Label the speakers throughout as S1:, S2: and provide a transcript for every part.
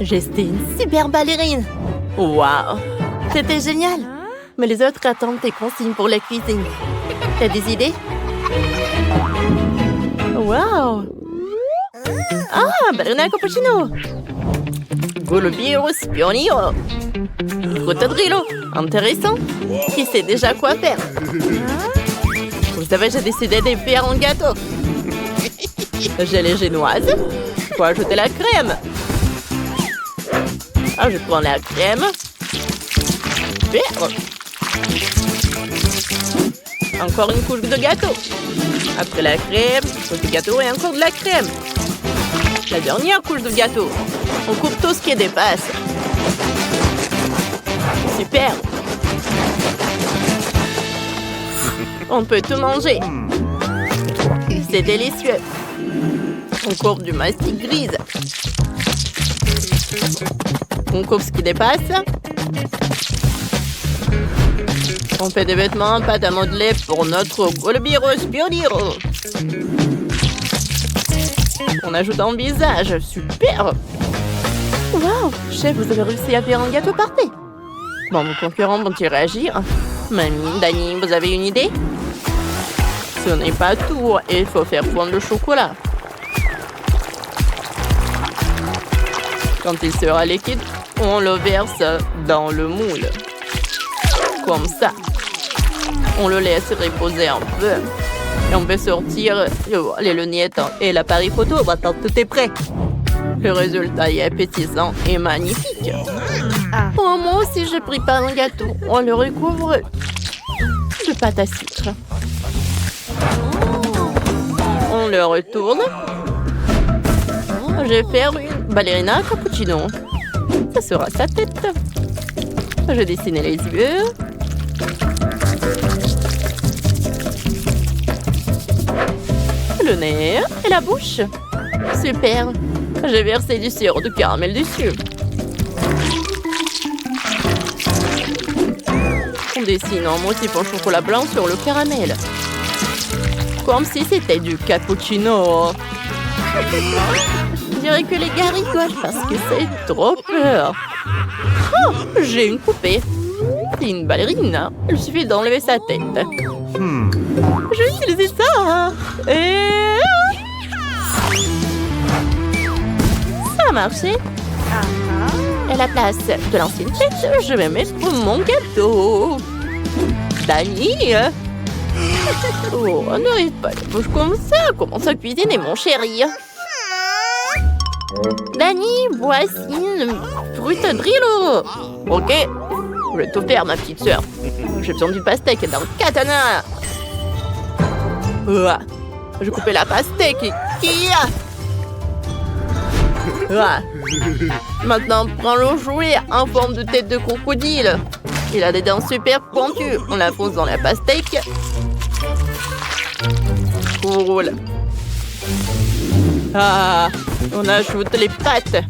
S1: J'étais une super ballerine. Waouh, c'était génial. Mais les autres attendent tes consignes pour la cuisine. T'as des idées? Waouh! Ah, ballerina cappuccino! Golubiro spionio! Cotadrillo! Intéressant! Qui sait déjà quoi faire? Vous savez, j'ai décidé de faire un gâteau. J'ai les génoises. Faut ajouter la crème. Ah, je prends la crème. Super! Encore une couche de gâteau. Après la crème, couche de gâteau et encore de la crème. La dernière couche de gâteau. On coupe tout ce qui dépasse. Super. On peut tout manger. C'est délicieux. On coupe du mastic grise. On coupe ce qui dépasse. On fait des vêtements en pâte à modeler pour notre Golubiro Spioniro. On ajoute un visage. Super. Wow, chef, vous avez réussi à faire un gâteau parfait. Bon, vos concurrents vont-ils réagir? Mamie, Dani, vous avez une idée? Ce n'est pas tout. Il faut faire fondre le chocolat. Quand il sera liquide, on le verse dans le moule. Comme ça. On le laisse reposer un peu. Et on peut sortir les lunettes et l'appareil photo. Maintenant, tout est prêt. Le résultat est appétissant et magnifique. Oh, moi aussi, je prépare un gâteau. On le recouvre de pâte à sucre. On le retourne. Je vais faire une ballerina cappuccino. Ça sera sa tête. Je dessine les yeux. Le nez et la bouche. Super. J'ai versé du sirop de caramel dessus. On dessine un motif en chocolat blanc sur le caramel. Comme si c'était du cappuccino. Je dirais que les gars rigolent parce que c'est trop peur. Oh, j'ai une poupée. C'est une ballerine. Il suffit d'enlever sa tête. Je vais utiliser ça. Et... ça a marché. Et à la place de l'ancienne tête, je vais mettre mon gâteau. Dani. Oh, n'arrête pas la bouche comme ça. Commence à cuisiner, mon chéri. Dani, voici une fruite drillo. Ok, je vais tout faire, ma petite sœur. J'ai besoin du pastèque et d'un katana. Je coupais la pastèque. Maintenant, prends le jouet en forme de tête de crocodile. Il a des dents super pointues. On la fonce dans la pastèque. Cool. Ah, on ajoute les pâtes.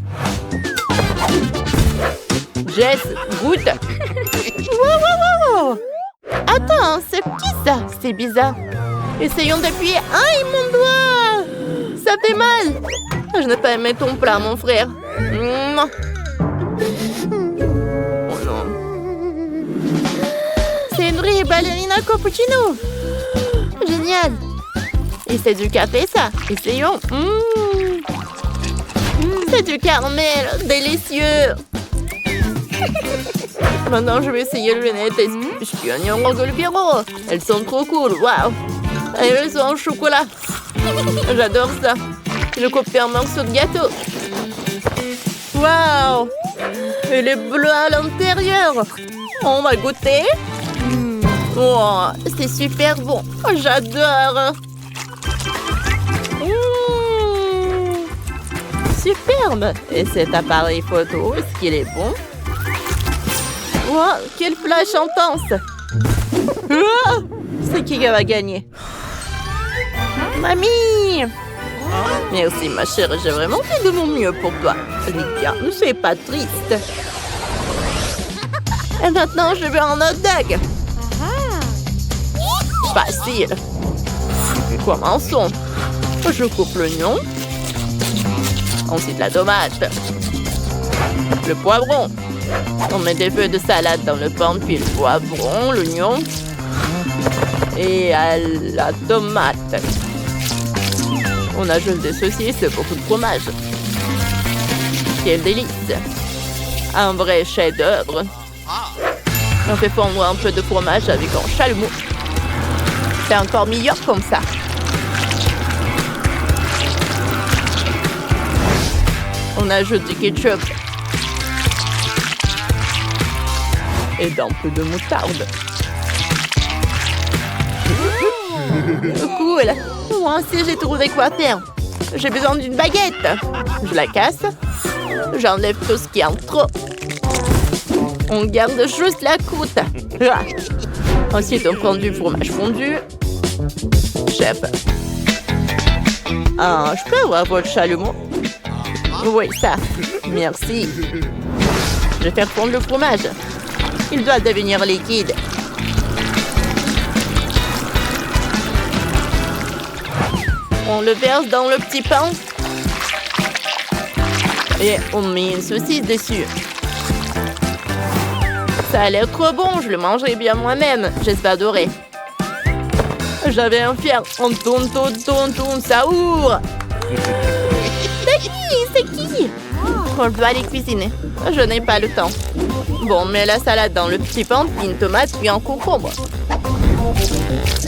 S1: Jess, goûte. Wow. Attends, c'est qui ça? C'est bizarre. Essayons d'appuyer. Aïe, mon doigt. Ça fait mal. Je n'ai pas aimé ton plat, mon frère. Non. Oh non. C'est une vraie ballerina cappuccino. Génial. Et c'est du café, ça. Essayons. C'est du caramel. Délicieux. Maintenant, je vais essayer le lunettes espionnant au Golubiro. Elles sont trop cool. Waouh. Elles sont en chocolat. J'adore ça. Je coupe un morceau de gâteau. Waouh. Elle est bleue à l'intérieur. On va goûter. Oh, c'est super bon. J'adore. Superbe. Et cet appareil photo, est-ce qu'il est bon? Wow, quel flash intense. C'est qui va gagner? Mamie. Merci ma chérie, j'ai vraiment fait de mon mieux pour toi. Lydia, ne sois pas triste. Et maintenant, je veux un hot dog. Facile. Commençons. Je coupe l'oignon. Ensuite la tomate. Le poivron. On met des feuilles de salade dans le pan, puis le poivron, l'oignon et la tomate. On ajoute des saucisses, beaucoup de fromage. Quel délice! Un vrai chef-d'œuvre. On fait fondre un peu de fromage avec un chalumeau. C'est encore meilleur comme ça. On ajoute du ketchup. Et un peu de moutarde. Cool! Moi aussi, j'ai trouvé quoi faire. J'ai besoin d'une baguette. Je la casse. J'enlève tout ce qui est en trop. On garde juste la croûte. Ah. Ensuite, on prend du fromage fondu. Chef. Ah, je peux avoir votre chalumeau? Oui, ça. Merci. Je vais faire fondre le fromage. Il doit devenir liquide. On le verse dans le petit pain. Et on met une saucisse dessus. Ça a l'air trop bon, je le mangerai bien moi-même. J'espère adorer. J'avais un fier. On tourne, ça ouvre. C'est qui? On va aller cuisiner. Je n'ai pas le temps. Bon, on met la salade dans le petit pain, puis une tomate, puis un concombre.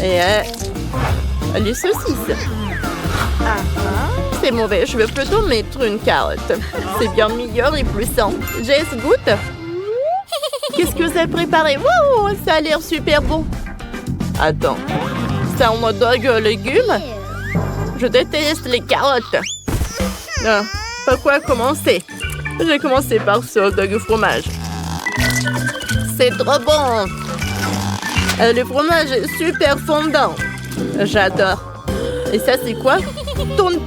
S1: Et les saucisses. C'est mauvais, je veux plutôt mettre une carotte. C'est bien meilleur et plus sain. Jess, goûte. Qu'est-ce que vous avez préparé? Wow, ça a l'air super bon. Attends, c'est un hot dog légumes? Je déteste les carottes. Ah, par quoi commencer? J'ai commencé par ce hot dog au fromage. C'est trop bon. Le fromage est super fondant. J'adore. Et ça, c'est quoi? Tourne,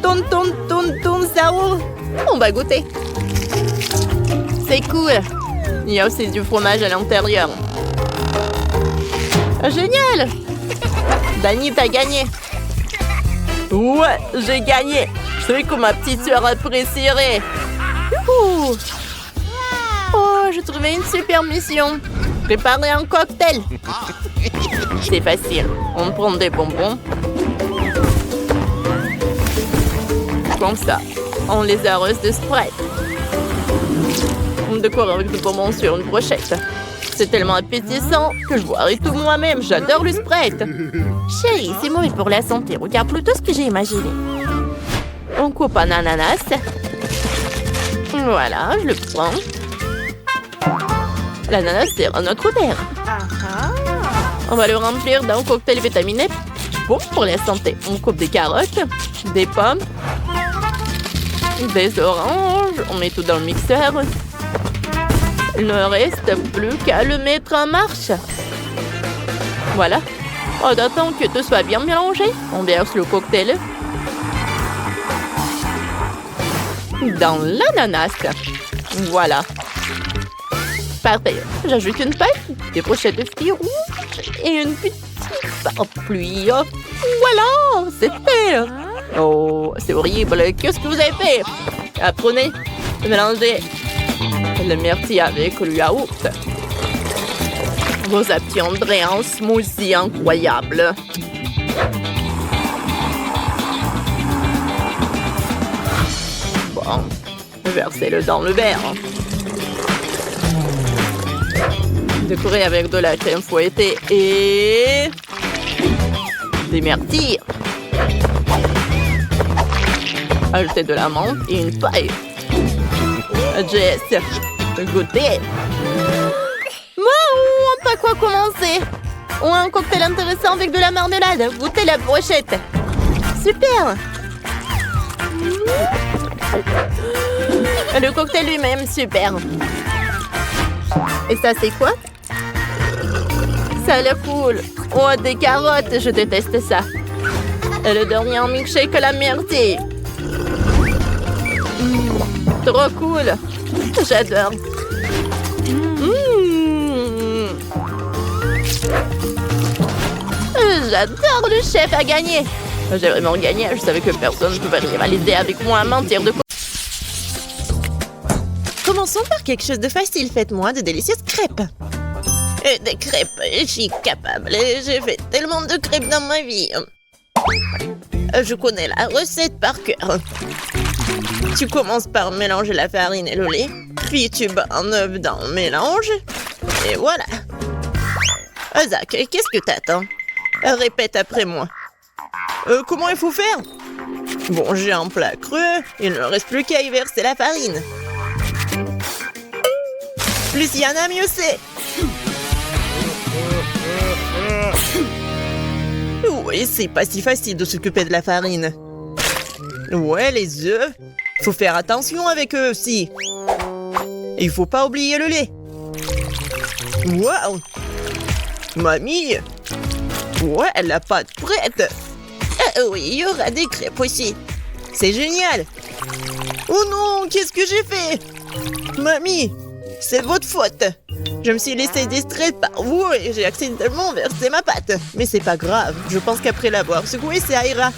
S1: ça ouvre. On va goûter. C'est cool. Il y a aussi du fromage à l'intérieur. Génial! Dani, t'as gagné. Ouais, j'ai gagné. Je sais que ma petite sœur apprécierait. Youhou! Oh, j'ai trouvé une super mission. Préparer un cocktail. C'est facile. On prend des bonbons. Comme ça. On les arrose de Sprite. On décore avec du bonbons sur une brochette. C'est tellement appétissant que je boirai tout moi-même. J'adore le Sprite. Chérie, c'est mauvais pour la santé. Regarde plutôt ce que j'ai imaginé. On coupe un ananas. Voilà, je le prends. L'ananas sert à notre verre. On va le remplir d'un cocktail vitaminé. Bon pour la santé. On coupe des carottes, des pommes, des oranges. On met tout dans le mixeur. Il ne reste plus qu'à le mettre en marche. Voilà. On attend que tout soit bien mélangé. On verse le cocktail dans l'ananas. Voilà. Parfait. J'ajoute une paille, des brochettes de fruits rouges et une petite parapluie. Voilà, c'est fait. Oh, c'est horrible. Qu'est-ce que vous avez fait? Apprenez, mélangez le myrtille avec le yaourt. Vous obtiendrez un smoothie incroyable. Bon, versez-le dans le verre. Décorez avec de la crème fouettée et des myrtilles. Ajoutez de la menthe et une paille. Jess, goûtez. Wow, pas quoi commencer. On a un cocktail intéressant avec de la marmelade. Goûtez la brochette. Super. Le cocktail lui-même, super. Et ça, c'est quoi? Ça a l'air cool. Oh, des carottes, je déteste ça. Et le dernier milkshake à la myrtille. Trop cool. J'adore. J'adore, le chef a gagné. J'ai vraiment gagné. Je savais que personne ne pouvait rivaliser avec moi à mentir de quoi.
S2: Commençons par quelque chose de facile. Faites-moi de délicieuses crêpes. Des crêpes, je suis capable. J'ai fait tellement de crêpes dans ma vie. Je connais la recette par cœur. Tu commences par mélanger la farine et le lait. Puis tu bats un œuf dans le mélange. Et voilà. Zach, qu'est-ce que t'attends? Répète après moi. Comment il faut faire? Bon, j'ai un plat creux. Il ne reste plus qu'à y verser la farine. Plus il y en a, mieux c'est. Oui, c'est pas si facile de s'occuper de la farine. Ouais, les œufs. Faut faire attention avec eux aussi. Et il faut pas oublier le lait. Waouh! Mamie! Ouais, la pâte prête! Oui, il y aura des crêpes aussi. C'est génial! Oh non, qu'est-ce que j'ai fait? Mamie, c'est votre faute. Je me suis laissée distraite par vous et j'ai accidentellement versé ma pâte. Mais c'est pas grave, je pense qu'après l'avoir secouée, ça ira.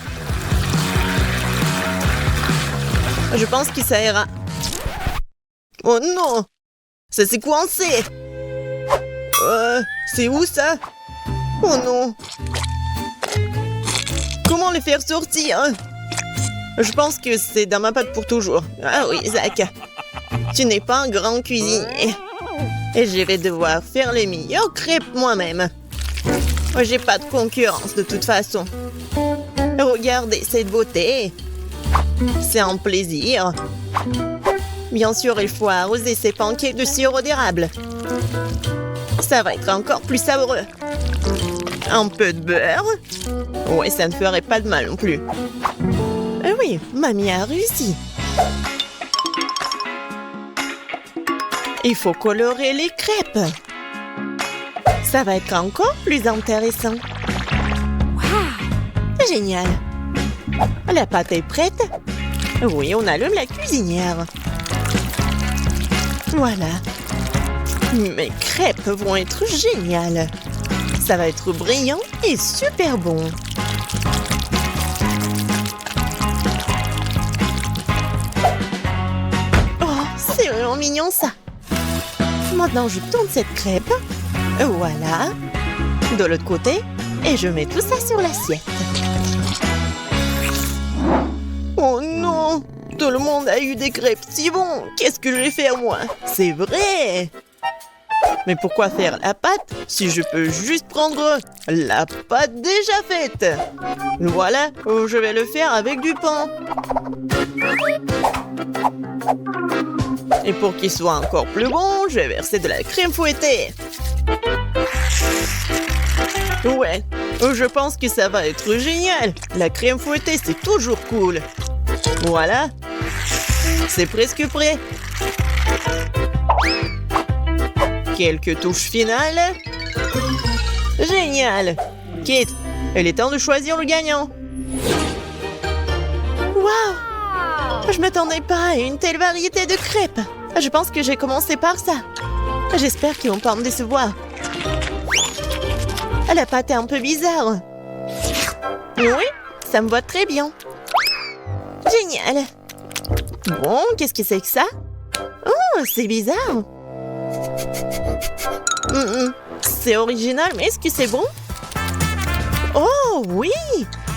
S2: Je pense que ça ira. Oh non! Ça s'est coincé! C'est où ça? Oh non! Comment les faire sortir? Je pense que c'est dans ma pâte pour toujours. Ah oui, Zach. Tu n'es pas un grand cuisinier. Et je vais devoir faire les meilleures crêpes moi-même. J'ai pas de concurrence de toute façon. Regardez cette beauté. C'est un plaisir. Bien sûr, il faut arroser ces pancakes de sirop d'érable. Ça va être encore plus savoureux. Un peu de beurre. Ouais, ça ne ferait pas de mal non plus. Oui, mamie a réussi. Il faut colorer les crêpes. Ça va être encore plus intéressant. Wow! Génial. La pâte est prête? Oui, on allume la cuisinière. Voilà. Mes crêpes vont être géniales. Ça va être brillant et super bon. Oh, c'est vraiment mignon ça. Maintenant, je tourne cette crêpe. Voilà. De l'autre côté. Et je mets tout ça sur l'assiette. Oh non! Tout le monde a eu des crêpes si bons. Qu'est-ce que je vais faire moi? C'est vrai! Mais pourquoi faire la pâte si je peux juste prendre la pâte déjà faite? Voilà, je vais le faire avec du pain. Et pour qu'il soit encore plus bon, je vais verser de la crème fouettée. Ouais, je pense que ça va être génial. La crème fouettée, c'est toujours cool. Voilà, c'est presque prêt. Quelques touches finales. Génial! Kate, il est temps de choisir le gagnant. Waouh! Je m'attendais pas à une telle variété de crêpes. Je pense que j'ai commencé par ça. J'espère qu'ils vont pas me décevoir. La pâte est un peu bizarre. Oui, ça me va très bien. Génial! Bon, qu'est-ce que c'est que ça? Oh, c'est bizarre. C'est original, mais est-ce que c'est bon? Oh oui!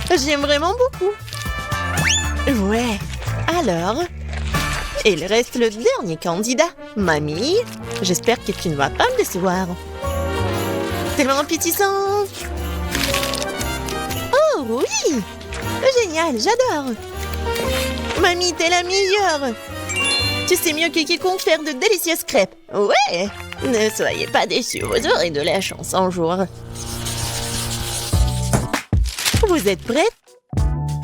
S2: J'aime vraiment beaucoup. Ouais, alors... Il reste le dernier candidat. Mamie, j'espère que tu ne vas pas me décevoir. Tellement appétissant! Oh oui! Génial, j'adore! Mamie, t'es la meilleure! Tu sais mieux que quiconque faire de délicieuses crêpes. Ouais! Ne soyez pas déçus, vous aurez de la chance un jour. Vous êtes prêtes?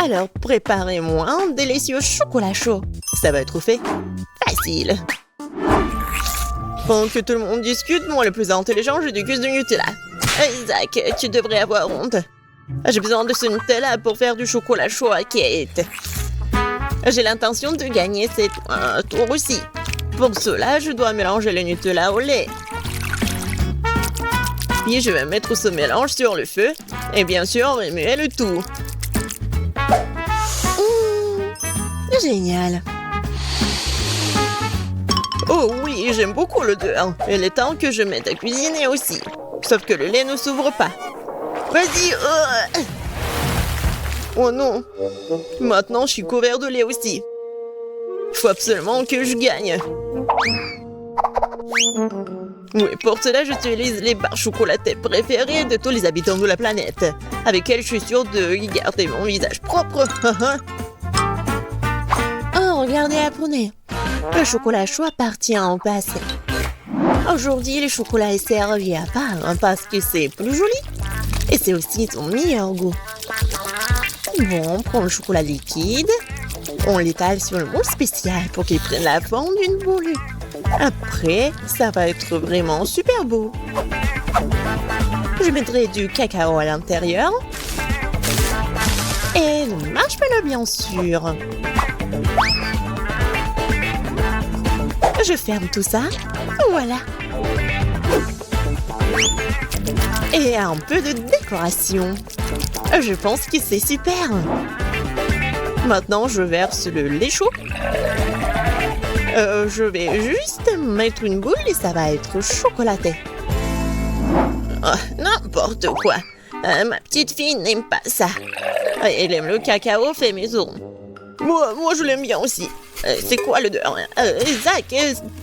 S2: Alors préparez-moi un délicieux chocolat chaud. Ça va être fait facile. Pendant que tout le monde discute, moi le plus intelligent, je déguste du Nutella. Isaac, tu devrais avoir honte. J'ai besoin de ce Nutella pour faire du chocolat chaud à Kate. J'ai l'intention de gagner cette tour aussi. Pour cela, je dois mélanger le Nutella au lait. Puis je vais mettre ce mélange sur le feu et bien sûr remuer le tout. Génial. Oh oui, j'aime beaucoup l'odeur. Il est temps que je mette à cuisiner aussi. Sauf que le lait ne s'ouvre pas. Vas-y. Oh non. Maintenant, je suis couvert de lait aussi. Il faut absolument que je gagne. Oui, pour cela, j'utilise les barres chocolatées préférées de tous les habitants de la planète, avec elles je suis sûre de garder mon visage propre. Oh, regardez, apprenez. Le chocolat chaud appartient au passé. Aujourd'hui, le chocolat est servi à part parce que c'est plus joli et c'est aussi son meilleur goût. Bon, on prend le chocolat liquide, on l'étale sur le moule spécial pour qu'il prenne la forme d'une boule. Après, ça va être vraiment super beau. Je mettrai du cacao à l'intérieur. Et le marshmallow, bien sûr. Je ferme tout ça. Voilà. Et un peu de décoration. Je pense que c'est super. Maintenant, je verse le lait chaud. Je vais juste mettre une boule et ça va être chocolaté. Oh, n'importe quoi. Ma petite fille n'aime pas ça. Elle aime le cacao fait maison. Moi je l'aime bien aussi. C'est quoi l'odeur? Zach,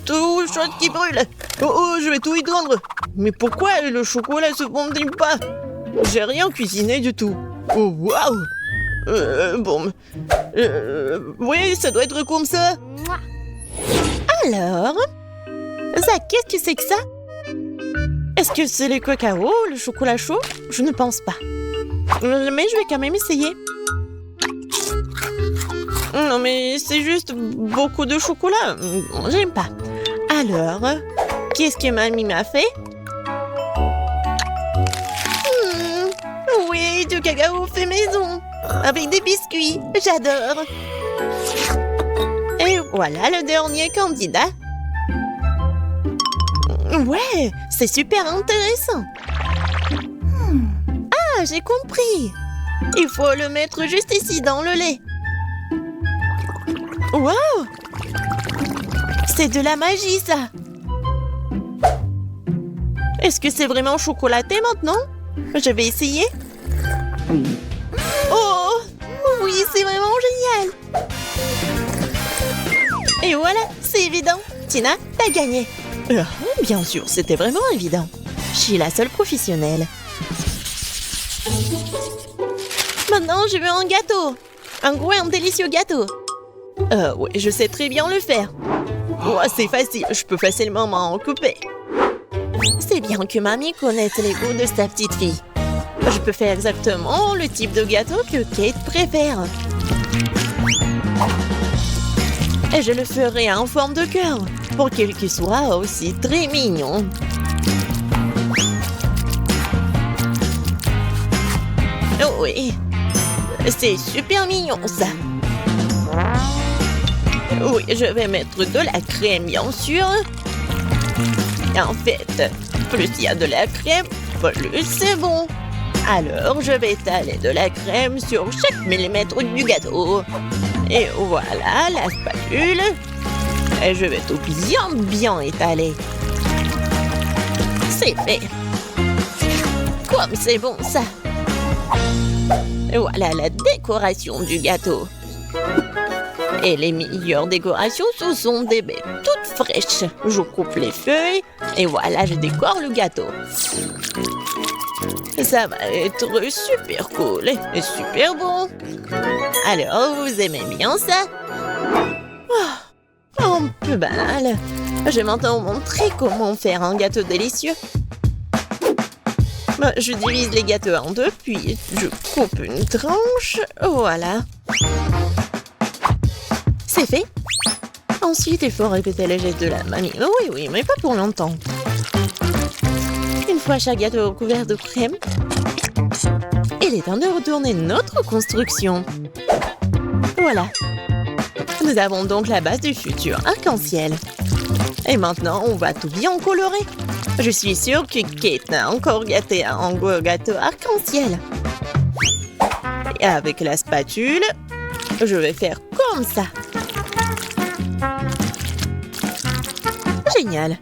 S2: tout chose qui brûle. Oh, je vais tout étendre. Mais pourquoi le chocolat se fondit pas? J'ai rien cuisiné du tout. Oh, waouh! Bon. Oui, ça doit être comme ça. Alors? Zach, qu'est-ce que c'est que ça? Est-ce que c'est le cacao, le chocolat chaud? Je ne pense pas. Mais je vais quand même essayer. Non, mais c'est juste beaucoup de chocolat. J'aime pas. Alors, qu'est-ce que mamie m'a fait? Oui, du cacao fait maison. Avec des biscuits. J'adore. Et voilà le dernier candidat. Ouais, c'est super intéressant. Ah, j'ai compris. Il faut le mettre juste ici dans le lait. Wow! C'est de la magie, ça. Est-ce que c'est vraiment chocolaté maintenant? Je vais essayer. Oh! Oui, c'est vraiment génial. Et voilà, c'est évident. Tina, t'as gagné. Bien sûr, c'était vraiment évident. Je suis la seule professionnelle. Maintenant, je veux un gâteau. Un gros et un délicieux gâteau. Oui, je sais très bien le faire. Oh, c'est facile, je peux facilement m'en couper. C'est bien que mamie connaisse les goûts de sa petite fille. Je peux faire exactement le type de gâteau que Kate préfère. Et je le ferai en forme de cœur, pour qu'il soit aussi très mignon. Oh oui, c'est super mignon ça. Oui, je vais mettre de la crème, bien sûr. En fait, plus il y a de la crème, plus c'est bon. Alors, je vais étaler de la crème sur chaque millimètre du gâteau. Et voilà la spatule. Et je vais tout bien étaler. C'est fait. Comme c'est bon ça. Et voilà la décoration du gâteau. Et les meilleures décorations, ce sont des baies toutes fraîches. Je coupe les feuilles et voilà, je décore le gâteau. Ça va être super cool et super bon. Alors, vous aimez bien ça? Oh, un peu banal. Je vais maintenant vous montrer comment faire un gâteau délicieux. Je divise les gâteaux en deux, puis je coupe une tranche. Voilà. C'est fait. Ensuite, il faut répéter les gestes de la mamie. Oui, mais pas pour longtemps. Une fois chaque gâteau couvert de crème, il est temps de retourner notre construction. Voilà. Nous avons donc la base du futur arc-en-ciel. Et maintenant, on va tout bien colorer. Je suis sûre que Kate n'a encore gâté un gros gâteau arc-en-ciel. Et avec la spatule, je vais faire comme ça. Génial.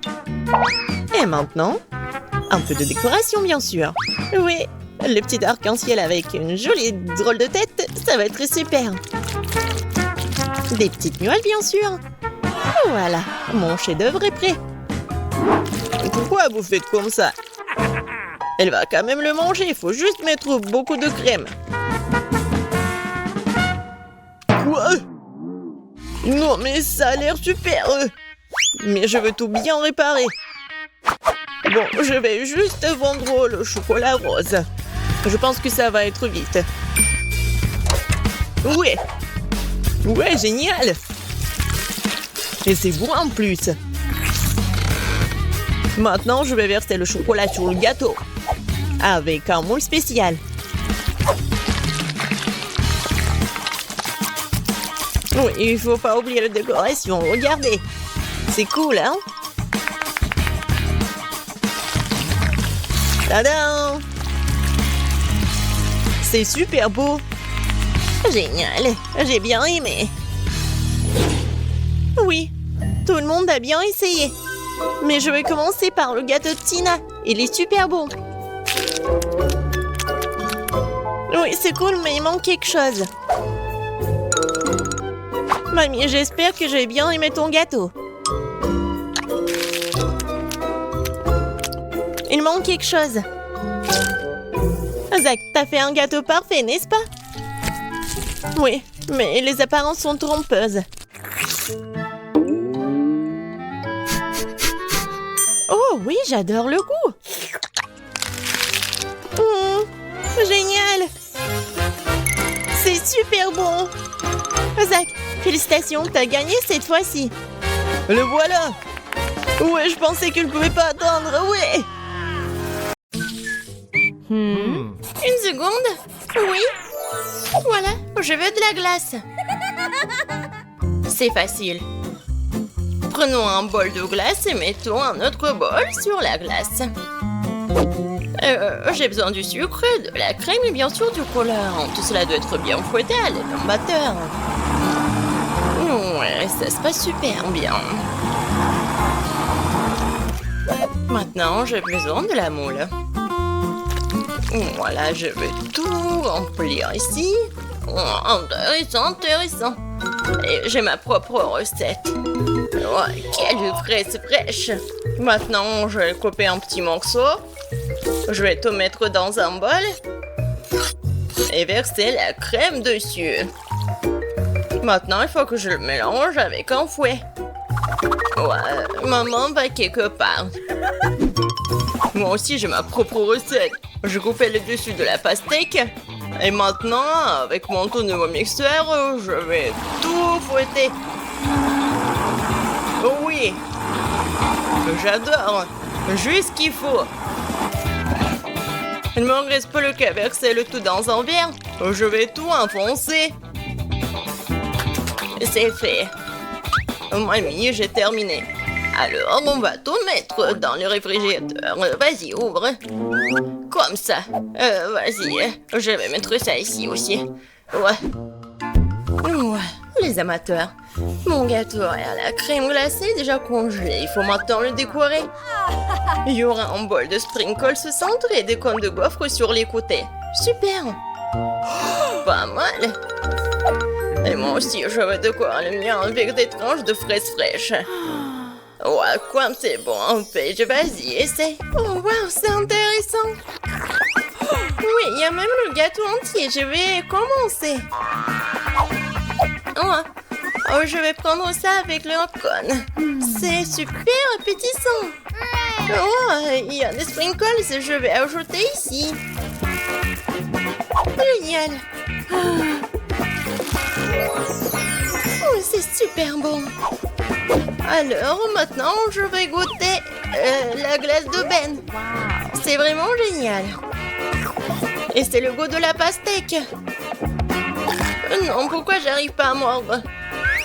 S2: Et maintenant, un peu de décoration, bien sûr. Oui, le petit arc-en-ciel avec une jolie drôle de tête, ça va être super. Des petites muelles, bien sûr. Voilà, mon chef-d'œuvre est prêt. Pourquoi vous faites comme ça? Elle va quand même le manger, il faut juste mettre beaucoup de crème. Quoi? Non, mais ça a l'air super. Mais je veux tout bien réparer. Bon, je vais juste vendre le chocolat rose. Je pense que ça va être vite. Ouais. Ouais, génial. Et c'est bon en plus. Maintenant, je vais verser le chocolat sur le gâteau. Avec un moule spécial. Oui, il faut pas oublier la décoration. Regardez. C'est cool, hein? Tadam! C'est super beau. Génial. J'ai bien aimé. Oui, tout le monde a bien essayé. Mais je vais commencer par le gâteau de Tina. Il est super bon. Oui, c'est cool, mais il manque quelque chose. Mamie, j'espère que j'ai bien aimé ton gâteau. Il manque quelque chose. Zach, t'as fait un gâteau parfait, n'est-ce pas? Oui, mais les apparences sont trompeuses. Oh oui, j'adore le goût. Génial. C'est super bon. Zach, félicitations, t'as gagné cette fois-ci. Le voilà. Ouais, je pensais que je ne pouvais pas attendre, ouais. Une seconde. Oui. Voilà, je veux de la glace. C'est facile. Prenons un bol de glace et mettons un autre bol sur la glace. J'ai besoin du sucre, de la crème et bien sûr du colorant. Tout cela doit être bien fouetté à l'aide d'un batteur. Ouais, ça se passe super bien. Maintenant, j'ai besoin de la moule. Voilà, je vais tout remplir ici. Intéressant, intéressant. Et j'ai ma propre recette. Ouais, quelle fraise fraîche. Maintenant, je vais couper un petit morceau. Je vais tout mettre dans un bol. Et verser la crème dessus. Maintenant, il faut que je le mélange avec un fouet. Ouais, maman va quelque part. Moi aussi, j'ai ma propre recette. Je coupais le dessus de la pastèque. Et maintenant, avec mon tout nouveau mixeur, je vais tout fouetter. Oh oui, j'adore. Juste ce qu'il faut. Il ne me reste plus qu'à verser le tout dans un verre. Je vais tout enfoncer. C'est fait. Mamie, j'ai terminé. Alors, on va tout mettre dans le réfrigérateur. Vas-y, ouvre. Comme ça. Vas-y, je vais mettre ça ici aussi. Ouais, les amateurs. Mon gâteau à la crème glacée est déjà congelé. Il faut maintenant le décorer. Il y aura un bol de sprinkles au centre et des cônes de gaufres sur les côtés. Super. Pas mal. Et moi aussi, je vais décorer le mien avec des tranches de fraises fraîches. Ouais, comme c'est bon, Paige, vas-y, essaie. Oh, wow, c'est intéressant. Oui, il y a même le gâteau entier. Je vais commencer. Je vais prendre ça avec le cône. C'est super appétissant. Il y a des sprinkles, je vais ajouter ici. Génial. C'est super bon. Alors, maintenant, je vais goûter la glace de Ben. C'est vraiment génial. Et c'est le goût de la pastèque. Non, pourquoi j'arrive pas à mordre?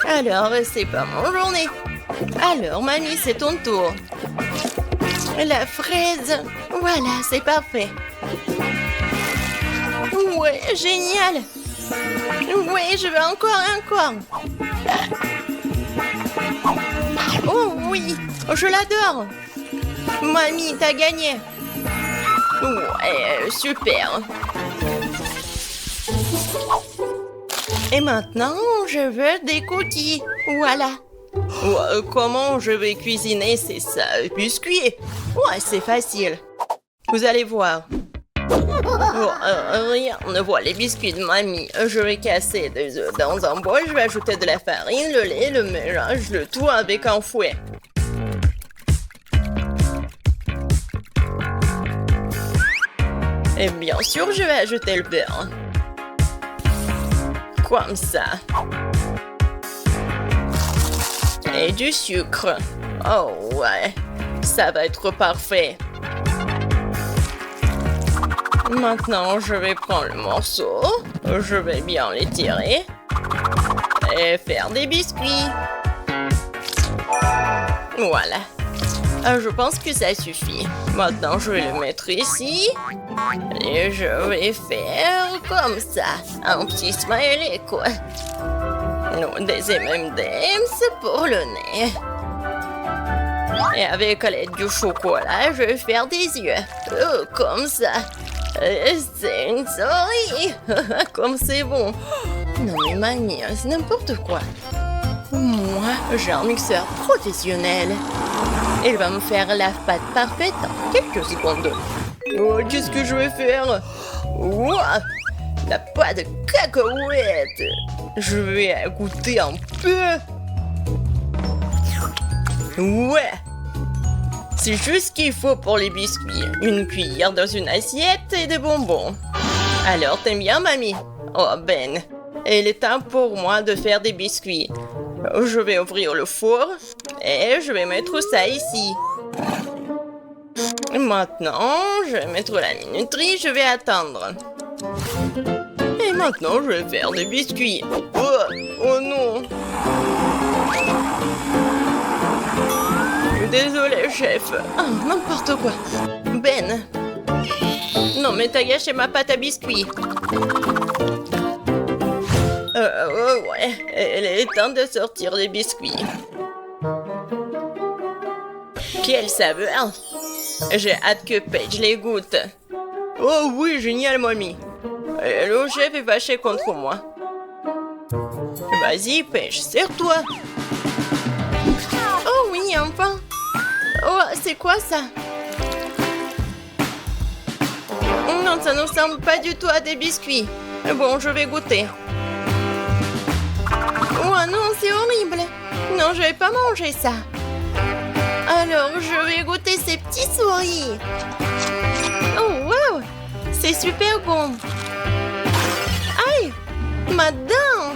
S2: Alors, c'est pas mon journée. Alors, mamie, c'est ton tour. La fraise. Voilà, c'est parfait. Ouais, génial. Ouais, je veux encore et encore. Oh oui, Je l'adore. Mamie, t'as gagné. Ouais, super. Et maintenant, je veux des cookies. Voilà. Comment je vais cuisiner ces biscuits? Ouais, c'est facile. Vous allez voir. Rien ne voit les biscuits de mamie. Je vais casser des œufs dans un bol. Je vais ajouter de la farine, le lait, le mélange, le tout avec un fouet. Et bien sûr, je vais ajouter le beurre. Comme ça. Et du sucre. Oh ouais, ça va être parfait. Maintenant, je vais prendre le morceau. Je vais bien l'étirer. Et faire des biscuits. Voilà. Je pense que ça suffit. Maintenant, je vais le mettre ici. Et je vais faire comme ça. Un petit smiley, quoi. Non, des M&M's pour le nez. Et avec l'aide du chocolat, je vais faire des yeux. Oh, comme ça. C'est une souris. Comme c'est bon. Non mais mamie, c'est n'importe quoi. Moi, j'ai un mixeur professionnel. Il va me faire la pâte parfaite en quelques secondes. Oh, qu'est-ce que je vais faire? Ouah, la pâte de cacahuètes. Je vais goûter un peu. Ouais. C'est juste ce qu'il faut pour les biscuits. Une cuillère dans une assiette et des bonbons. Alors, t'aimes bien, mamie? Oh, Ben. Il est temps pour moi de faire des biscuits. Je vais ouvrir le four et je vais mettre ça ici. Maintenant, je vais mettre la minuterie, je vais attendre. Et maintenant, je vais faire des biscuits. Oh non! Désolé, chef. Oh, n'importe quoi. Ben. Non, mais t'as gâché ma pâte à biscuits. Ouais. Il est temps de sortir des biscuits. Quelle saveur. J'ai hâte que Paige les goûte. Oh oui, génial, mamie. Le chef est fâché contre moi. Vas-y, Paige, serre-toi. Oh oui, enfin. Oh, c'est quoi ça? Non, ça ne ressemble pas du tout à des biscuits. Bon, je vais goûter. Oh non, c'est horrible. Non, je vais pas manger ça. Alors, je vais goûter ces petits souris. Oh, wow. C'est super bon. Aïe, ma dent.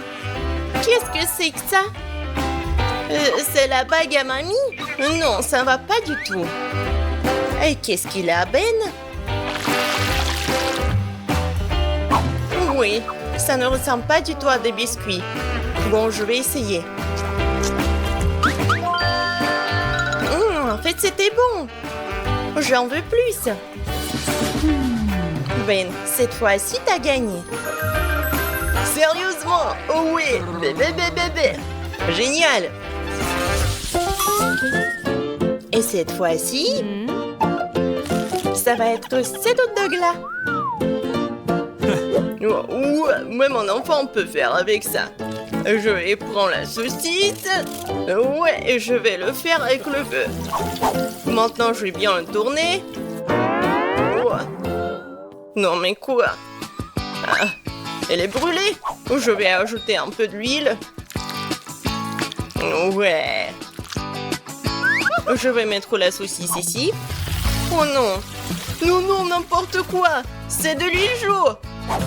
S2: Qu'est-ce que c'est que ça? C'est la bague à mamie? Non, ça va pas du tout. Et qu'est-ce qu'il a, Ben? Oui, ça ne ressemble pas du tout à des biscuits. Bon, je vais essayer. En fait, c'était bon. J'en veux plus. Ben, cette fois-ci, t'as gagné. Sérieusement? Oh oui, bébé. Génial. Et cette fois-ci, ça va être 7 autres de glas. Ouais, même un enfant peut faire avec ça. Je vais prendre la saucisse. Ouais, et je vais le faire avec le feu. Maintenant, je vais bien le tourner. Ouais. Non, mais quoi? Ah, elle est brûlée. Je vais ajouter un peu d'huile. Ouais. Je vais mettre la saucisse ici. Oh non. Non, n'importe quoi. C'est de l'huile chaude.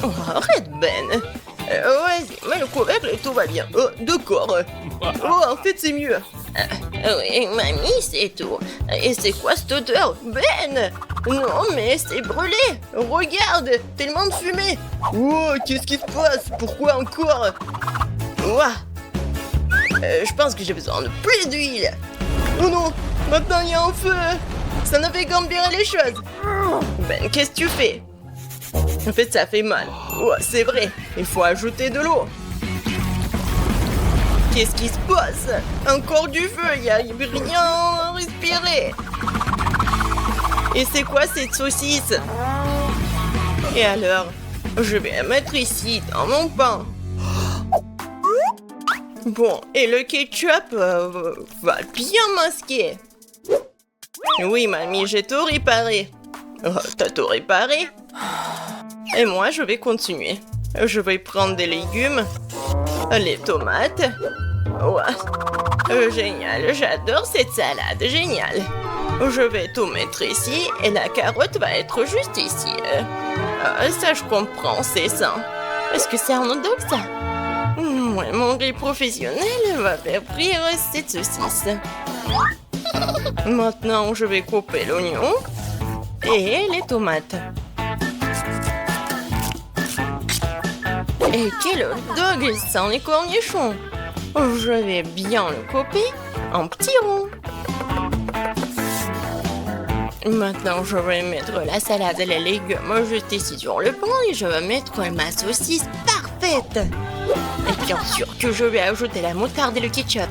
S2: Oh, arrête, Ben. Vas-y, mets le couvercle et tout va bien. Oh, d'accord. Oh, en fait, c'est mieux. Oui, mamie, c'est tout. Et c'est quoi cette odeur? Ben! Non, mais c'est brûlé. Regarde, tellement de fumée. Oh, qu'est-ce qui se passe? Pourquoi encore? Ouah. Je pense que j'ai besoin de plus d'huile. Oh non, maintenant il y a un feu. Ça ne fait qu'empirer les choses. Ben, qu'est-ce que tu fais? En fait, ça fait mal. Oh, c'est vrai, il faut ajouter de l'eau. Qu'est-ce qui se passe? Encore du feu, il n'y a rien. préféré. Et c'est quoi cette saucisse? Et alors, je vais la mettre ici, dans mon pain. Bon, et le ketchup va bien masquer. Oui, mamie, j'ai tout réparé. Oh, t'as tout réparé? Et moi, je vais continuer. Je vais prendre des légumes, les tomates. Ouais. Génial, j'adore cette salade, génial. Je vais tout mettre ici et la carotte va être juste ici. Ça, je comprends, c'est ça. Est-ce que c'est un hot dog, ça? Ouais, mon grill professionnel va faire frire cette saucisse. Maintenant, je vais couper l'oignon et les tomates. Et quel hot dog sans les cornichons! Je vais bien le couper en petits ronds. Maintenant, je vais mettre la salade et les légumes juste ici sur le pain et je vais mettre ma saucisse parfaite. Et bien sûr que je vais ajouter la moutarde et le ketchup.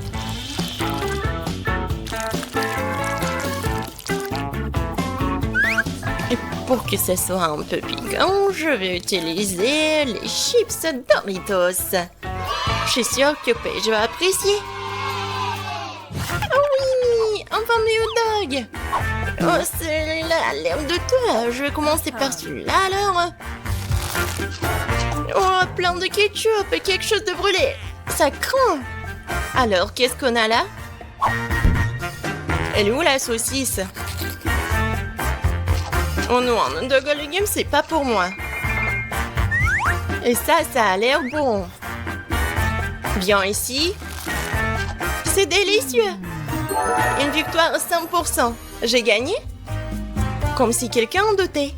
S2: Et pour que ce soit un peu piquant, je vais utiliser les chips Doritos. Je suis sûre que Paige va apprécier. Oh oui, un fameux hot dog. Oh, celui-là a l'air de toi. Je vais commencer par celui-là alors. Oh, plein de ketchup et quelque chose de brûlé. Ça craint. Alors, qu'est-ce qu'on a là? Elle est où la saucisse? Oh non, un hot dog aux légumes, c'est pas pour moi. Et ça a l'air bon. Viens ici. C'est délicieux. Une victoire à 100%. J'ai gagné? Comme si quelqu'un en doutait.